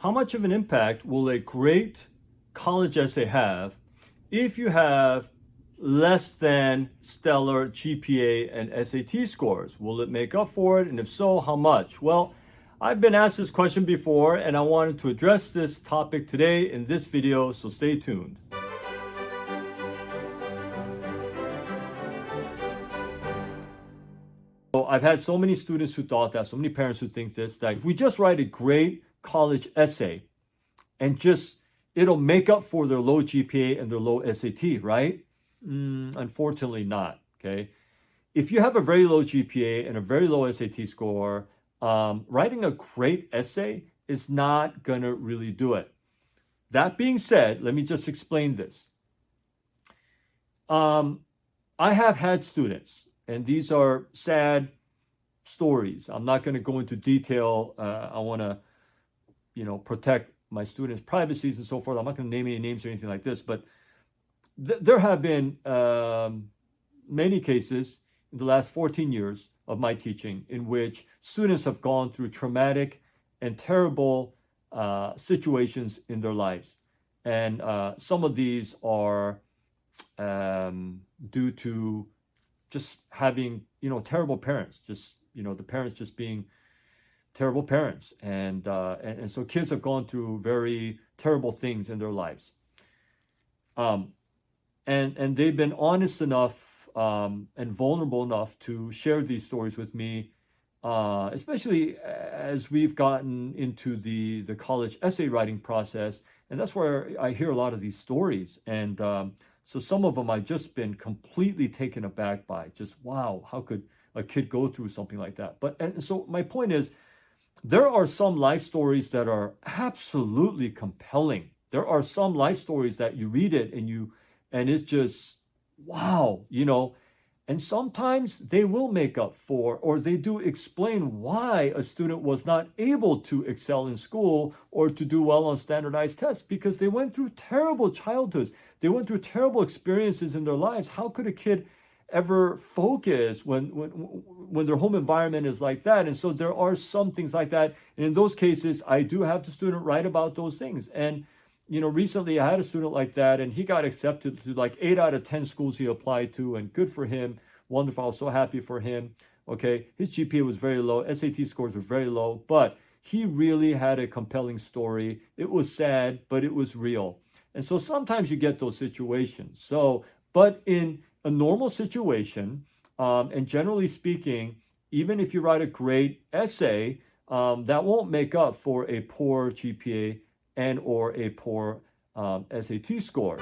how much of an impact will a great college essay have if you have less than stellar GPA and SAT scores? Will it make up for it? And if so, how much? Well, I've been asked this question before, and I wanted to address this topic today in this video, so stay tuned. So I've had so many students who thought that, so many parents who think this, that if we just write a great college essay and just, it'll make up for their low GPA and their low SAT, right? Unfortunately not, okay? If you have a very low GPA and a very low SAT score, writing a great essay is not gonna really do it. That being said, let me just explain this. I have had students, and these are sad stories. I'm not going to go into detail. I want to, protect my students' privacies and so forth. I'm not going to name any names or anything like this, but there have been many cases in the last 14 years of my teaching in which students have gone through traumatic and terrible situations in their lives. And some of these are due to just having, terrible parents, just, the parents just being terrible parents. And so kids have gone through very terrible things in their lives. And they've been honest enough and vulnerable enough to share these stories with me, especially as we've gotten into the college essay writing process. And that's where I hear a lot of these stories. And so some of them I've just been completely taken aback by. Just, wow, how could a kid go through something like that? And so my point is, there are some life stories that are absolutely compelling. There are some life stories that you read it and it's just, wow, and sometimes they will make up for, or they do explain why a student was not able to excel in school or to do well on standardized tests, because they went through terrible childhoods. They went through terrible experiences in their lives. How could a kid ever focus when their home environment is like that? And so there are some things like that. And in those cases, I do have the student write about those things. And recently I had a student like that, and he got accepted to like 8 out of 10 schools he applied to, and good for him. Wonderful. I was so happy for him. Okay. His GPA was very low. SAT scores were very low, but he really had a compelling story. It was sad, but it was real. And so sometimes you get those situations. But in a normal situation, and generally speaking, even if you write a great essay, that won't make up for a poor GPA and or a poor SAT score.